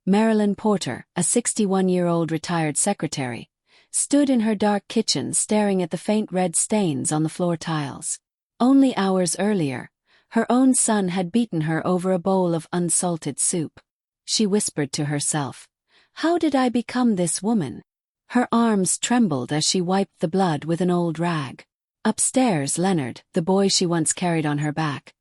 Marilyn Porter, a 61-year-old retired secretary, stood in her dark kitchen staring at the faint red stains on the floor tiles. Only hours earlier, her own son had beaten her over a bowl of unsalted soup. She whispered to herself, "How did I become this woman?" Her arms trembled as she wiped the blood with an old rag. Upstairs, Leonard, the boy she once carried on her back,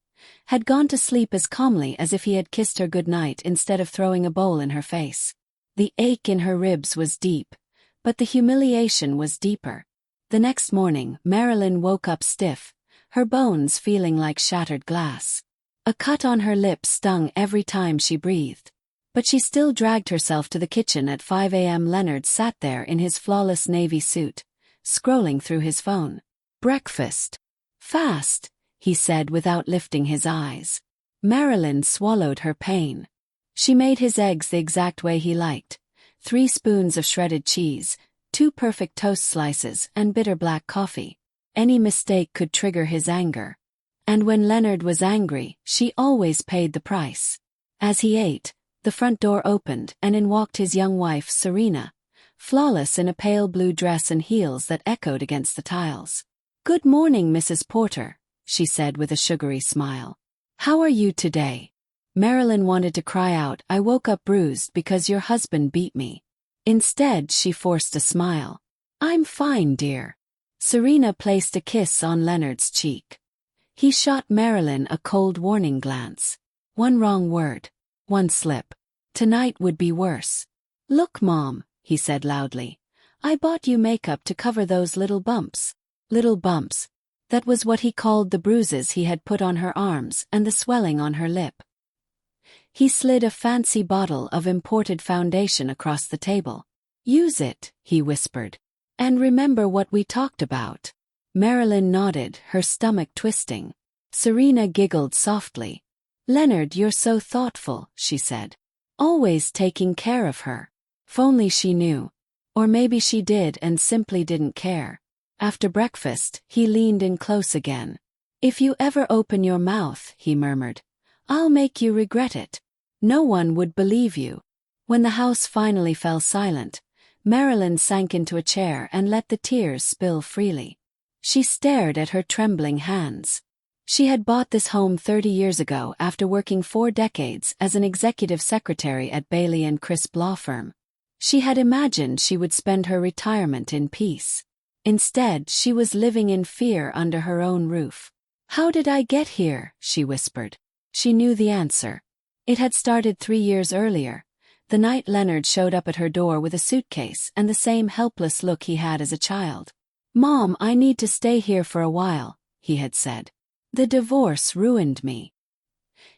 had gone to sleep as calmly as if he had kissed her goodnight instead of throwing a bowl in her face. The ache in her ribs was deep, but the humiliation was deeper. The next morning, Marilyn woke up stiff, her bones feeling like shattered glass. A cut on her lip stung every time she breathed. But she still dragged herself to the kitchen at 5 a.m. Leonard sat there in his flawless navy suit, scrolling through his phone. "Breakfast. Fast," he said without lifting his eyes. Marilyn swallowed her pain. She made his eggs the exact way he liked. 3 spoons of shredded cheese, 2 perfect toast slices, and bitter black coffee. Any mistake could trigger his anger. And when Leonard was angry, she always paid the price. As he ate, the front door opened and in walked his young wife, Serena, flawless in a pale blue dress and heels that echoed against the tiles. "Good morning, Mrs. Porter," she said with a sugary smile. "How are you today?" Marilyn wanted to cry out, "I woke up bruised because your husband beat me." Instead, she forced a smile. "I'm fine, dear." Serena placed a kiss on Leonard's cheek. He shot Marilyn a cold warning glance. One wrong word. One slip. Tonight would be worse. "Look, Mom," he said loudly. "I bought you makeup to cover those little bumps." Little bumps. That was what he called the bruises he had put on her arms and the swelling on her lip. He slid a fancy bottle of imported foundation across the table. "Use it," he whispered. "And remember what we talked about." Marilyn nodded, her stomach twisting. Serena giggled softly. "Leonard, you're so thoughtful," she said. "Always taking care of her." If only she knew. Or maybe she did and simply didn't care. After breakfast, he leaned in close again. "If you ever open your mouth," he murmured, "I'll make you regret it. No one would believe you." When the house finally fell silent, Marilyn sank into a chair and let the tears spill freely. She stared at her trembling hands. She had bought this home 30 years ago after working 4 decades as an executive secretary at Bailey & Crisp law firm. She had imagined she would spend her retirement in peace. Instead, she was living in fear under her own roof. "How did I get here?" she whispered. She knew the answer. It had started 3 years earlier, the night Leonard showed up at her door with a suitcase and the same helpless look he had as a child. "Mom, I need to stay here for a while," he had said. "The divorce ruined me."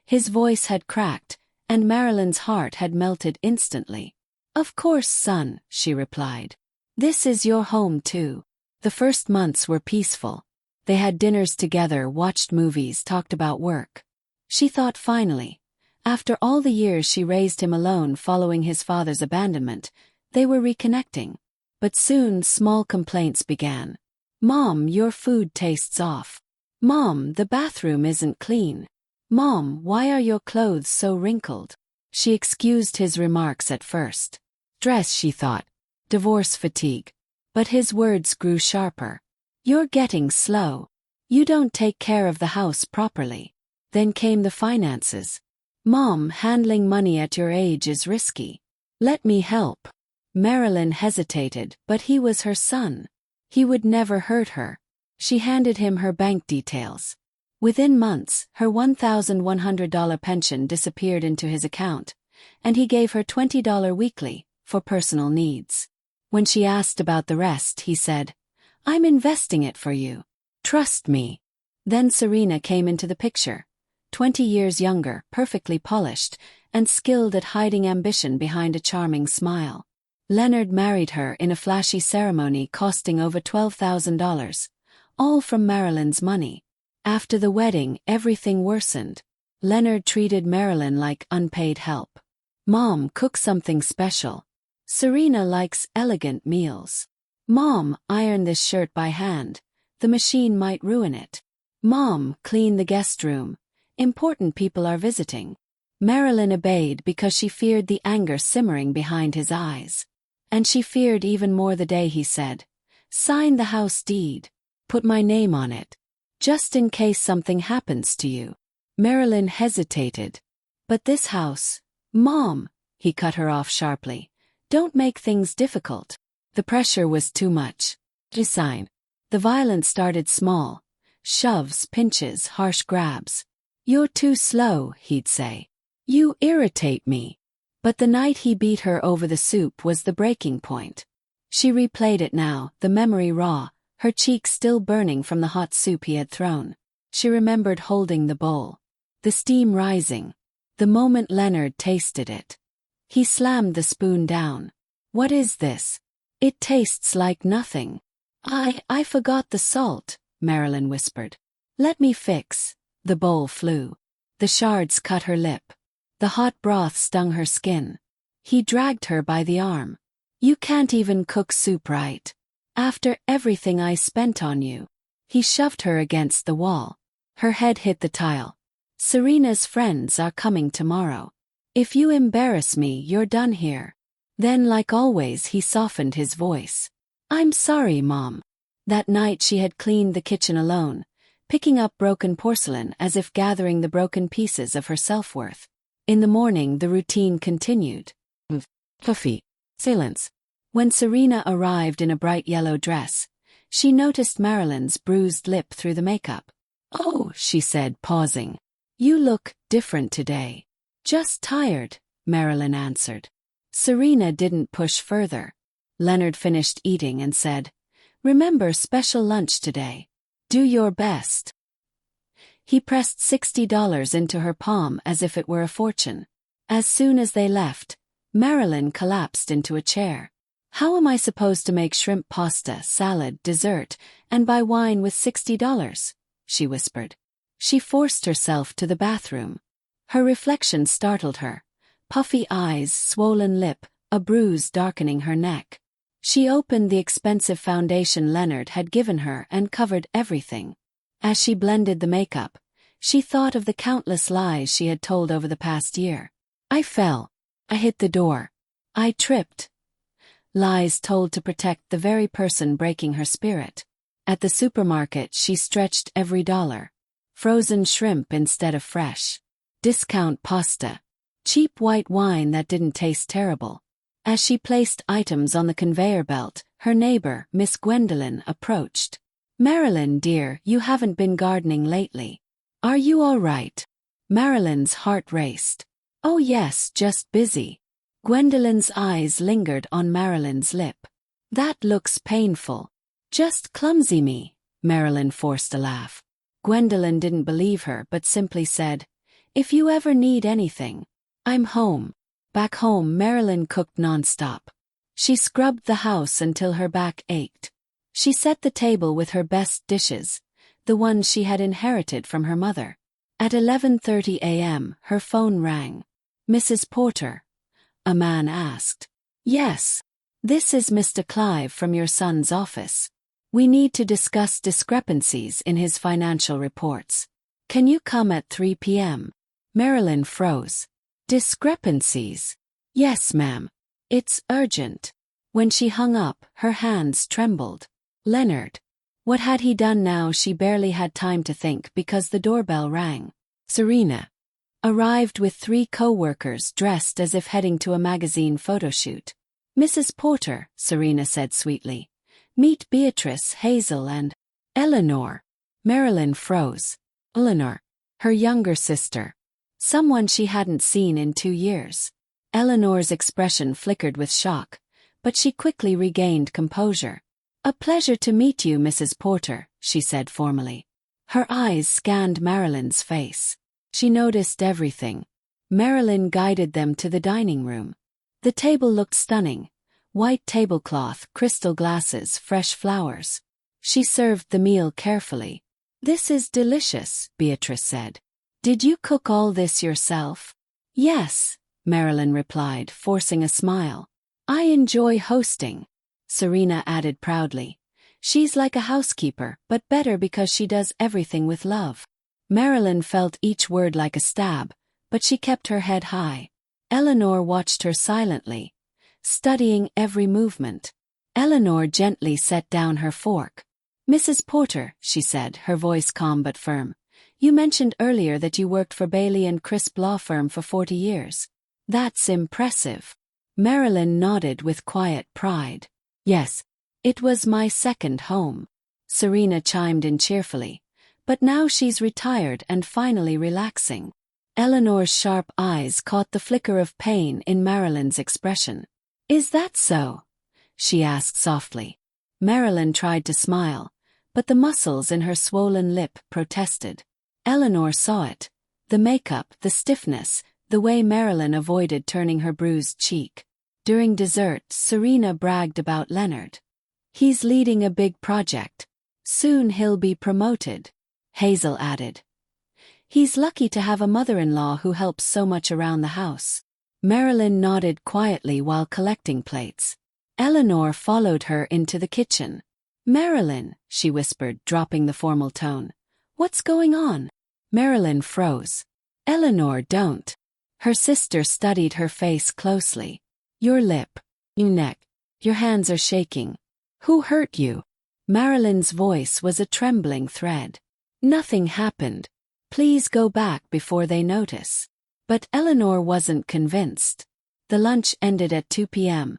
His voice had cracked, and Marilyn's heart had melted instantly. "Of course, son," she replied. "This is your home too." The first months were peaceful. They had dinners together, watched movies, talked about work. She thought finally, after all the years she raised him alone following his father's abandonment, they were reconnecting. But soon small complaints began. "Mom, your food tastes off." "Mom, the bathroom isn't clean." "Mom, why are your clothes so wrinkled?" She excused his remarks at first. Stress, she thought. Divorce fatigue. But his words grew sharper. "You're getting slow. You don't take care of the house properly." Then came the finances. "Mom, handling money at your age is risky. Let me help." Marilyn hesitated, but he was her son. He would never hurt her. She handed him her bank details. Within months, her $1,100 pension disappeared into his account, and he gave her $20 weekly, for personal needs. When she asked about the rest, he said, "I'm investing it for you. Trust me." Then Serena came into the picture. 20 years younger, perfectly polished, and skilled at hiding ambition behind a charming smile. Leonard married her in a flashy ceremony costing over $12,000. All from Marilyn's money. After the wedding, everything worsened. Leonard treated Marilyn like unpaid help. "Mom, cook something special." "Serena likes elegant meals." "Mom, iron this shirt by hand. The machine might ruin it." "Mom, clean the guest room. Important people are visiting." Marilyn obeyed because she feared the anger simmering behind his eyes. And she feared even more the day he said, "Sign the house deed. Put my name on it. Just in case something happens to you." Marilyn hesitated. "But this house—" "Mom," he cut her off sharply. "Don't make things difficult." The pressure was too much. Just sign. The violence started small. Shoves, pinches, harsh grabs. "You're too slow," he'd say. "You irritate me." But the night he beat her over the soup was the breaking point. She replayed it now, the memory raw, her cheeks still burning from the hot soup he had thrown. She remembered holding the bowl. The steam rising. The moment Leonard tasted it. He slammed the spoon down. "What is this? It tastes like nothing." I forgot the salt," Marilyn whispered. "Let me fix." The bowl flew. The shards cut her lip. The hot broth stung her skin. He dragged her by the arm. "You can't even cook soup right. After everything I spent on you." He shoved her against the wall. Her head hit the tile. "Serena's friends are coming tomorrow. If you embarrass me, you're done here." Then, like always, he softened his voice. "I'm sorry, Mom." That night she had cleaned the kitchen alone, picking up broken porcelain as if gathering the broken pieces of her self-worth. In the morning the routine continued. Puffy. Silence. When Serena arrived in a bright yellow dress, she noticed Marilyn's bruised lip through the makeup. "Oh," she said, pausing. "You look different today." "Just tired," Marilyn answered. Serena didn't push further. Leonard finished eating and said, "Remember special lunch today. Do your best." He pressed $60 into her palm as if it were a fortune. As soon as they left, Marilyn collapsed into a chair. "How am I supposed to make shrimp pasta, salad, dessert, and buy wine with $60? She whispered. She forced herself to the bathroom. Her reflection startled her. Puffy eyes, swollen lip, a bruise darkening her neck. She opened the expensive foundation Leonard had given her and covered everything. As she blended the makeup, she thought of the countless lies she had told over the past year. "I fell. I hit the door. I tripped." Lies told to protect the very person breaking her spirit. At the supermarket she stretched every dollar. Frozen shrimp instead of fresh. Discount pasta. Cheap white wine that didn't taste terrible. As she placed items on the conveyor belt, her neighbor, Miss Gwendolyn, approached. "Marilyn, dear, you haven't been gardening lately. Are you all right?" Marilyn's heart raced. "Oh yes, just busy." Gwendolyn's eyes lingered on Marilyn's lip. "That looks painful." "Just clumsy me." Marilyn forced a laugh. Gwendolyn didn't believe her but simply said, "If you ever need anything, I'm home." Back home, Marilyn cooked nonstop. She scrubbed the house until her back ached. She set the table with her best dishes, the ones she had inherited from her mother. At 11:30 a.m., her phone rang. "Mrs. Porter?" a man asked. "Yes. This is Mr. Clive from your son's office. We need to discuss discrepancies in his financial reports. Can you come at 3 p.m.? Marilyn froze. "Discrepancies?" "Yes, ma'am. It's urgent." When she hung up, her hands trembled. Leonard. What had he done now? She barely had time to think because the doorbell rang. Serena arrived with 3 co-workers dressed as if heading to a magazine photoshoot. "Mrs. Porter," Serena said sweetly. "Meet Beatrice, Hazel and Eleanor." Marilyn froze. Eleanor. Her younger sister. Someone she hadn't seen in 2 years. Eleanor's expression flickered with shock, but she quickly regained composure. "A pleasure to meet you, Mrs. Porter," she said formally. Her eyes scanned Marilyn's face. She noticed everything. Marilyn guided them to the dining room. The table looked stunning. White tablecloth, crystal glasses, fresh flowers. She served the meal carefully. "This is delicious," Beatrice said. "Did you cook all this yourself?" "Yes," Marilyn replied, forcing a smile. "I enjoy hosting," Serena added proudly. "She's like a housekeeper, but better because she does everything with love." Marilyn felt each word like a stab, but she kept her head high. Eleanor watched her silently, studying every movement. Eleanor gently set down her fork. "Mrs. Porter," she said, her voice calm but firm, "you mentioned earlier that you worked for Bailey and Crisp law firm for 40 years. That's impressive." Marilyn nodded with quiet pride. "Yes, it was my second home." Serena chimed in cheerfully. "But now she's retired and finally relaxing." Eleanor's sharp eyes caught the flicker of pain in Marilyn's expression. "Is that so?" she asked softly. Marilyn tried to smile, but the muscles in her swollen lip protested. Eleanor saw it. The makeup, the stiffness, the way Marilyn avoided turning her bruised cheek. During dessert, Serena bragged about Leonard. "He's leading a big project. Soon he'll be promoted," Hazel added. "He's lucky to have a mother-in-law who helps so much around the house." Marilyn nodded quietly while collecting plates. Eleanor followed her into the kitchen. "Marilyn," she whispered, dropping the formal tone. "What's going on?" Marilyn froze. "Eleanor, don't." Her sister studied her face closely. "Your lip. Your neck. Your hands are shaking. Who hurt you?" Marilyn's voice was a trembling thread. "Nothing happened. Please go back before they notice." But Eleanor wasn't convinced. The lunch ended at 2 p.m.,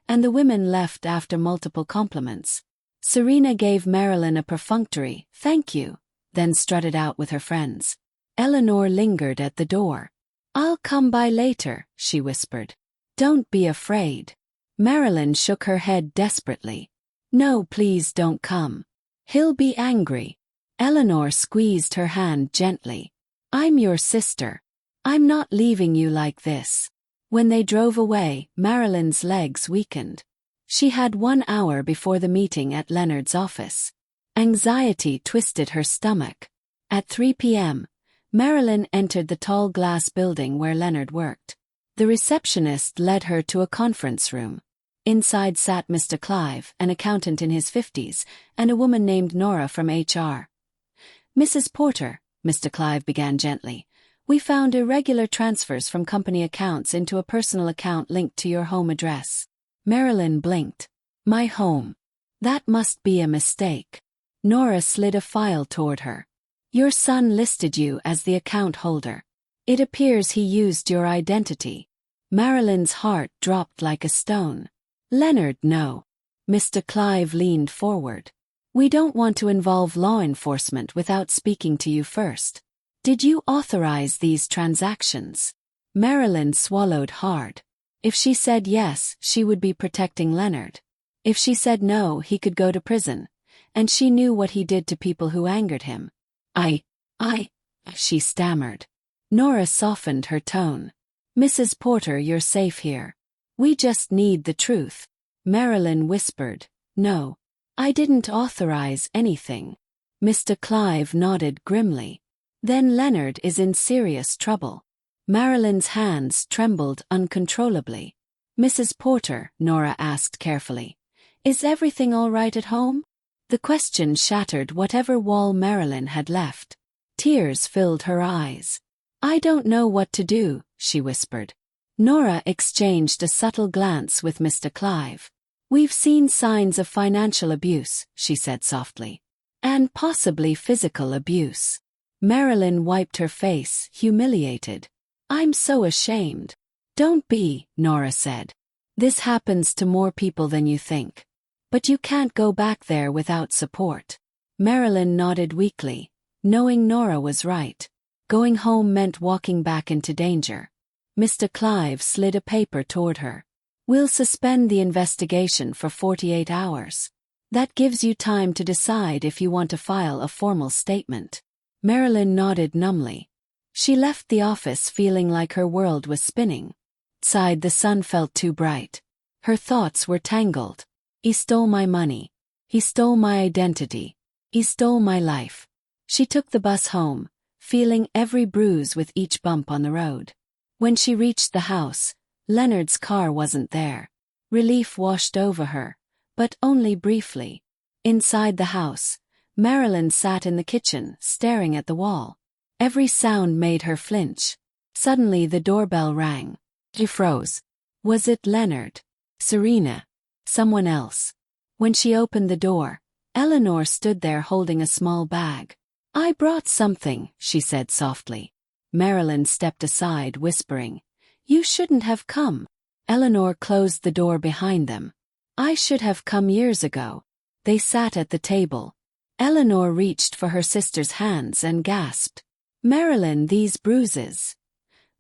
and the women left after multiple compliments. Serena gave Marilyn a perfunctory "thank you," then strutted out with her friends. Eleanor lingered at the door. "I'll come by later," she whispered. "Don't be afraid." Marilyn shook her head desperately. "No, please don't come. He'll be angry." Eleanor squeezed her hand gently. "I'm your sister. I'm not leaving you like this." When they drove away, Marilyn's legs weakened. She had 1 hour before the meeting at Leonard's office. Anxiety twisted her stomach. At 3 p.m., Marilyn entered the tall glass building where Leonard worked. The receptionist led her to a conference room. Inside sat Mr. Clive, an accountant in his 50s, and a woman named Nora from HR. "Mrs. Porter," Mr. Clive began gently, "we found irregular transfers from company accounts into a personal account linked to your home address." Marilyn blinked. "My home? That must be a mistake." Nora slid a file toward her. "Your son listed you as the account holder. It appears he used your identity." Marilyn's heart dropped like a stone. "Leonard, no." Mr. Clive leaned forward. "We don't want to involve law enforcement without speaking to you first. Did you authorize these transactions?" Marilyn swallowed hard. If she said yes, she would be protecting Leonard. If she said no, he could go to prison, and she knew what he did to people who angered him. I, she stammered. Nora softened her tone. "Mrs. Porter, you're safe here. We just need the truth." Marilyn whispered, "No. I didn't authorize anything." Mr. Clive nodded grimly. "Then Leonard is in serious trouble." Marilyn's hands trembled uncontrollably. "Mrs. Porter," Nora asked carefully, "is everything all right at home?" The question shattered whatever wall Marilyn had left. Tears filled her eyes. "I don't know what to do," she whispered. Nora exchanged a subtle glance with Mr. Clive. "We've seen signs of financial abuse," she said softly. "And possibly physical abuse." Marilyn wiped her face, humiliated. "I'm so ashamed." "Don't be," Nora said. "This happens to more people than you think. But you can't go back there without support." Marilyn nodded weakly, knowing Nora was right. Going home meant walking back into danger. Mr. Clive slid a paper toward her. "We'll suspend the investigation for 48 hours. That gives you time to decide if you want to file a formal statement." Marilyn nodded numbly. She left the office feeling like her world was spinning. Outside, the sun felt too bright. Her thoughts were tangled. He stole my money. He stole my identity. He stole my life. She took the bus home, feeling every bruise with each bump on the road. When she reached the house, Leonard's car wasn't there. Relief washed over her, but only briefly. Inside the house, Marilyn sat in the kitchen, staring at the wall. Every sound made her flinch. Suddenly the doorbell rang. She froze. Was it Leonard? Serena? Someone else? When she opened the door, Eleanor stood there holding a small bag. I brought something, she said softly. Marilyn stepped aside, whispering, You shouldn't have come. Eleanor closed the door behind them. I should have come years ago. They sat at the table. Eleanor reached for her sister's hands and gasped. Marilyn, these bruises.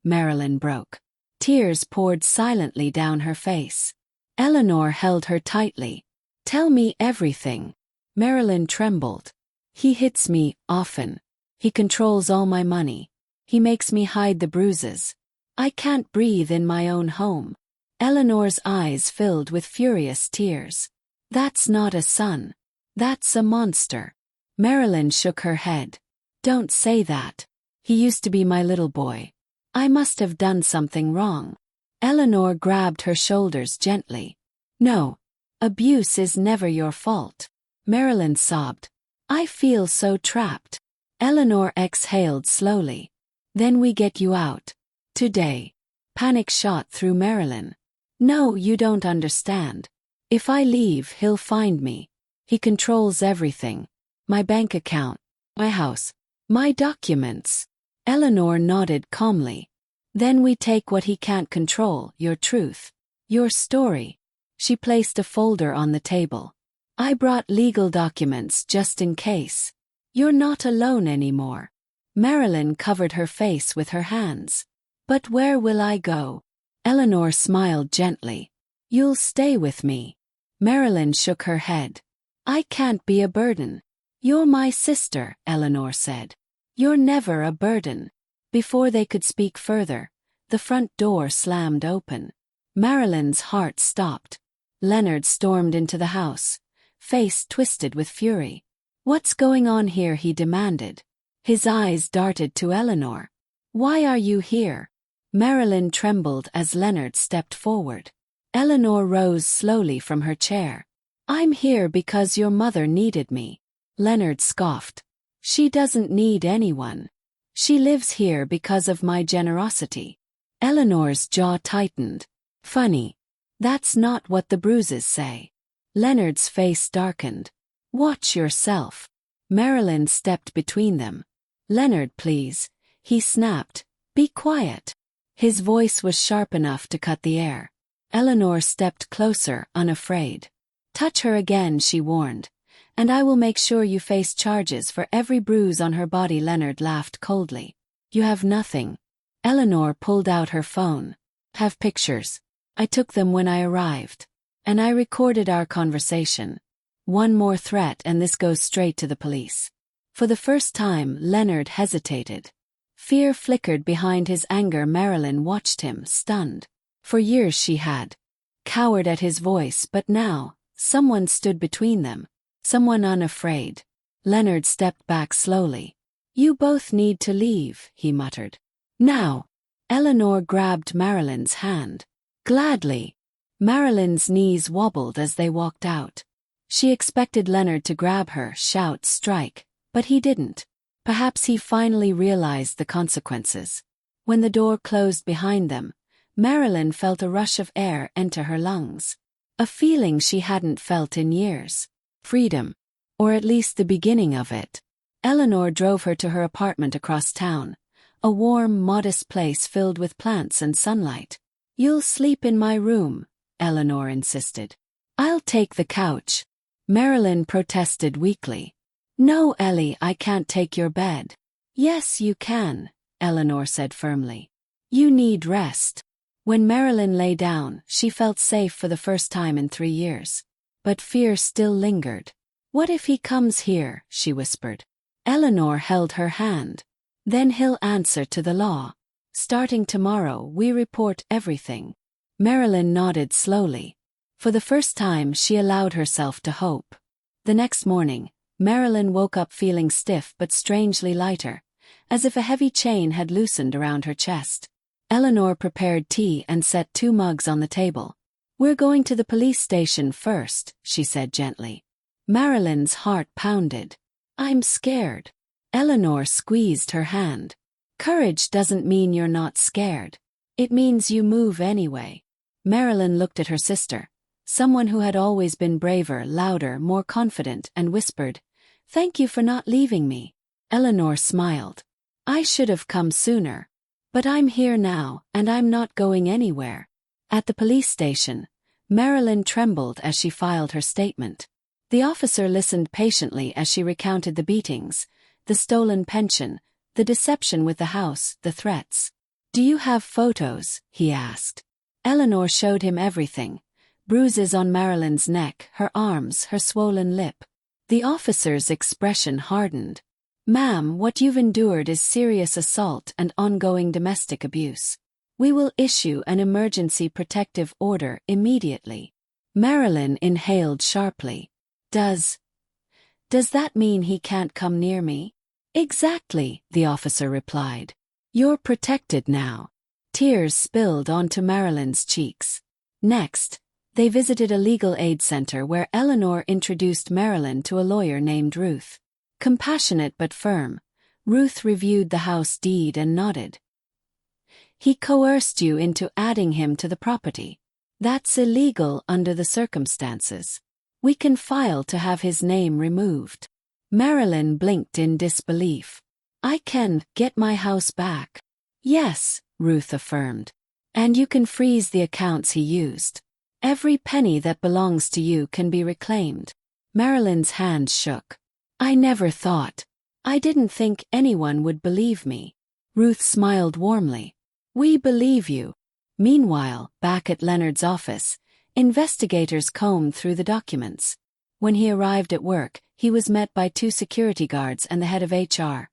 Marilyn broke. Tears poured silently down her face. Eleanor held her tightly. Tell me everything. Marilyn trembled. He hits me, often. He controls all my money. He makes me hide the bruises. I can't breathe in my own home. Eleanor's eyes filled with furious tears. That's not a son. That's a monster. Marilyn shook her head. Don't say that. He used to be my little boy. I must have done something wrong. Eleanor grabbed her shoulders gently. No. Abuse is never your fault. Marilyn sobbed. I feel so trapped. Eleanor exhaled slowly. Then we get you out. Today. Panic shot through Marilyn. No, you don't understand. If I leave, he'll find me. He controls everything. My bank account. My house. My documents. Eleanor nodded calmly. Then we take what he can't control, your truth. Your story. She placed a folder on the table. I brought legal documents just in case. You're not alone anymore. Marilyn covered her face with her hands. But where will I go? Eleanor smiled gently. You'll stay with me. Marilyn shook her head. I can't be a burden. You're my sister, Eleanor said. You're never a burden. Before they could speak further, the front door slammed open. Marilyn's heart stopped. Leonard stormed into the house, face twisted with fury. What's going on here? He demanded. His eyes darted to Eleanor. Why are you here? Marilyn trembled as Leonard stepped forward. Eleanor rose slowly from her chair. I'm here because your mother needed me. Leonard scoffed. She doesn't need anyone. She lives here because of my generosity. Eleanor's jaw tightened. Funny. That's not what the bruises say. Leonard's face darkened. Watch yourself. Marilyn stepped between them. Leonard, please. He snapped. Be quiet. His voice was sharp enough to cut the air. Eleanor stepped closer, unafraid. Touch her again, she warned. And I will make sure you face charges for every bruise on her body. Leonard laughed coldly. You have nothing. Eleanor pulled out her phone. Have pictures. I took them when I arrived. And I recorded our conversation. One more threat and this goes straight to the police. For the first time, Leonard hesitated. Fear flickered behind his anger. Marilyn watched him, stunned. For years she had cowered at his voice, but now, someone stood between them. Someone unafraid. Leonard stepped back slowly. You both need to leave, he muttered. Now. Eleanor grabbed Marilyn's hand. Gladly. Marilyn's knees wobbled as they walked out. She expected Leonard to grab her, shout, strike, but he didn't. Perhaps he finally realized the consequences. When the door closed behind them, Marilyn felt a rush of air enter her lungs. A feeling she hadn't felt in years. Freedom. Or at least the beginning of it. Eleanor drove her to her apartment across town. A warm, modest place filled with plants and sunlight. You'll sleep in my room, Eleanor insisted. I'll take the couch. Marilyn protested weakly. No, Ellie, I can't take your bed. Yes, you can, Eleanor said firmly. You need rest. When Marilyn lay down, she felt safe for the first time in 3 years. But fear still lingered. What if he comes here, she whispered. Eleanor held her hand. Then he'll answer to the law. Starting tomorrow, we report everything. Marilyn nodded slowly. For the first time, she allowed herself to hope. The next morning, Marilyn woke up feeling stiff but strangely lighter, as if a heavy chain had loosened around her chest. Eleanor prepared tea and set 2 mugs on the table. We're going to the police station first, she said gently. Marilyn's heart pounded. I'm scared. Eleanor squeezed her hand. Courage doesn't mean you're not scared. It means you move anyway. Marilyn looked at her sister, someone who had always been braver, louder, more confident, and whispered, "Thank you for not leaving me." Eleanor smiled. "I should have come sooner. But I'm here now, and I'm not going anywhere." At the police station, Marilyn trembled as she filed her statement. The officer listened patiently as she recounted the beatings, the stolen pension, the deception with the house, the threats. "Do you have photos?" he asked. Eleanor showed him everything: bruises on Marilyn's neck, her arms, her swollen lip. The officer's expression hardened. "Ma'am, what you've endured is serious assault and ongoing domestic abuse. We will issue an emergency protective order immediately." Marilyn inhaled sharply. Does that mean he can't come near me?" "Exactly," the officer replied. "You're protected now." Tears spilled onto Marilyn's cheeks. Next, they visited a legal aid center where Eleanor introduced Marilyn to a lawyer named Ruth. Compassionate but firm, Ruth reviewed the house deed and nodded. "He coerced you into adding him to the property. That's illegal under the circumstances. We can file to have his name removed." Marilyn blinked in disbelief. "I can get my house back." "Yes," Ruth affirmed. "And you can freeze the accounts he used. Every penny that belongs to you can be reclaimed." Marilyn's hands shook. "I never thought. I didn't think anyone would believe me." Ruth smiled warmly. "We believe you." Meanwhile, back at Leonard's office, investigators combed through the documents. When he arrived at work, he was met by 2 security guards and the head of HR.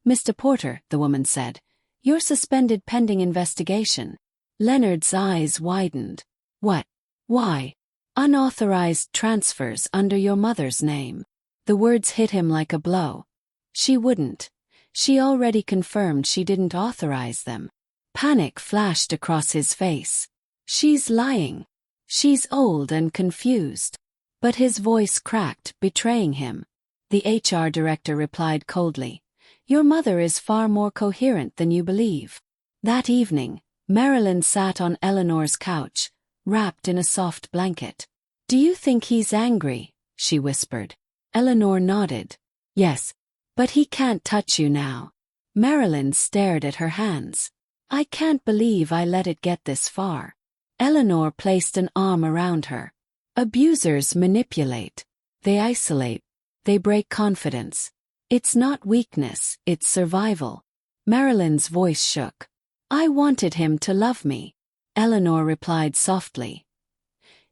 "Mr. Porter," the woman said, "you're suspended pending investigation." Leonard's eyes widened. "What? Why?" "Unauthorized transfers under your mother's name." The words hit him like a blow. She wouldn't. She already confirmed she didn't authorize them. Panic flashed across his face. "She's lying. She's old and confused." But his voice cracked, betraying him. The HR director replied coldly, "Your mother is far more coherent than you believe." That evening, Marilyn sat on Eleanor's couch, wrapped in a soft blanket. "Do you think he's angry?" she whispered. Eleanor nodded. "Yes. But he can't touch you now." Marilyn stared at her hands. "I can't believe I let it get this far." Eleanor placed an arm around her. "Abusers manipulate. They isolate. They break confidence. It's not weakness, it's survival." Marilyn's voice shook. "I wanted him to love me." Eleanor replied softly.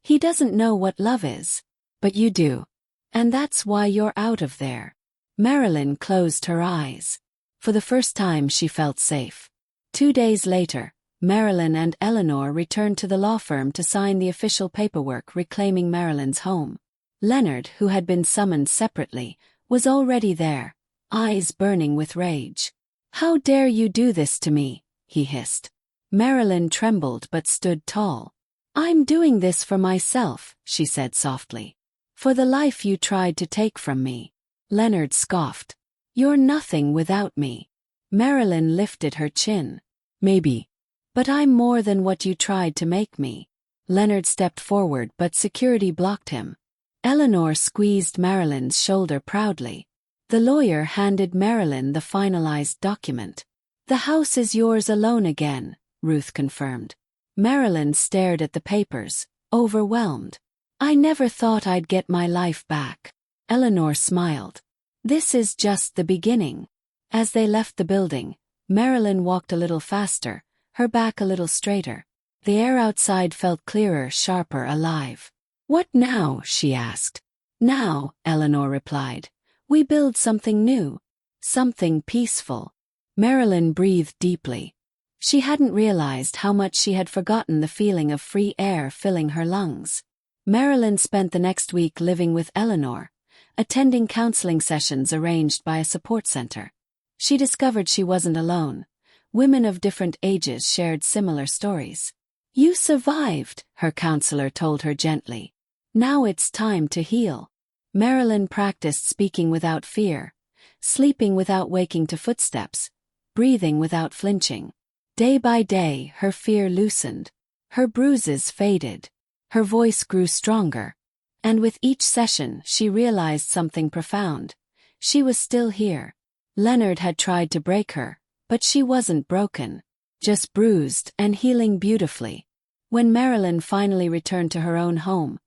"He doesn't know what love is. But you do. And that's why you're out of there." Marilyn closed her eyes. For the first time she felt safe. 2 days later, Marilyn and Eleanor returned to the law firm to sign the official paperwork reclaiming Marilyn's home. Leonard, who had been summoned separately, was already there, eyes burning with rage. "How dare you do this to me?" he hissed. Marilyn trembled but stood tall. "I'm doing this for myself," she said softly. "For the life you tried to take from me." Leonard scoffed. "You're nothing without me." Marilyn lifted her chin. "Maybe. But I'm more than what you tried to make me." Leonard stepped forward but security blocked him. Eleanor squeezed Marilyn's shoulder proudly. The lawyer handed Marilyn the finalized document. "The house is yours alone again," Ruth confirmed. Marilyn stared at the papers, overwhelmed. "I never thought I'd get my life back." Eleanor smiled. "This is just the beginning." As they left the building, Marilyn walked a little faster, her back a little straighter. The air outside felt clearer, sharper, alive. "What now?" she asked. "Now," Eleanor replied, "we build something new. Something peaceful." Marilyn breathed deeply. She hadn't realized how much she had forgotten the feeling of free air filling her lungs. Marilyn spent the next week living with Eleanor, attending counseling sessions arranged by a support center. She discovered she wasn't alone. Women of different ages shared similar stories. "You survived," her counselor told her gently. "Now it's time to heal." Marilyn practiced speaking without fear, sleeping without waking to footsteps, breathing without flinching. Day by day, her fear loosened. Her bruises faded. Her voice grew stronger. And with each session, she realized something profound. She was still here. Leonard had tried to break her, but she wasn't broken. Just bruised and healing beautifully. When Marilyn finally returned to her own home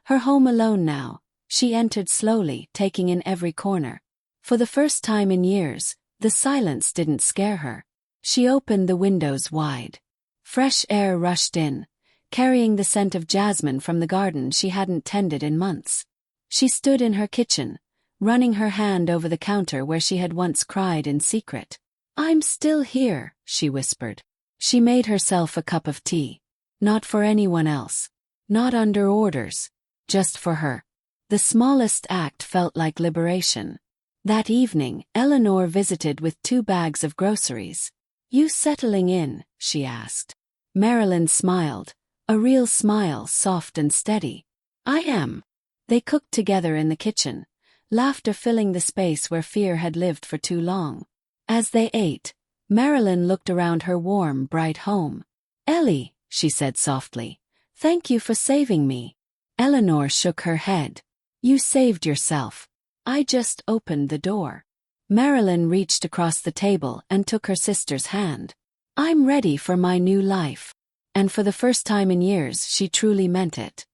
alone now, she entered slowly, taking in every corner. For the first time in years, the silence didn't scare her. She opened the windows wide. Fresh air rushed in, carrying the scent of jasmine from the garden she hadn't tended in months. She stood in her kitchen, running her hand over the counter where she had once cried in secret. "I'm still here," she whispered. She made herself a cup of tea. Not for anyone else. Not under orders. Just for her. The smallest act felt like liberation. That evening, Eleanor visited with 2 bags of groceries. "You settling in?" she asked. Marilyn smiled, a real smile, soft and steady. "I am." They cooked together in the kitchen, laughter filling the space where fear had lived for too long. As they ate, Marilyn looked around her warm, bright home. "Ellie," she said softly, "thank you for saving me." Eleanor shook her head. "You saved yourself. I just opened the door." Marilyn reached across the table and took her sister's hand. "I'm ready for my new life." And for the first time in years, she truly meant it.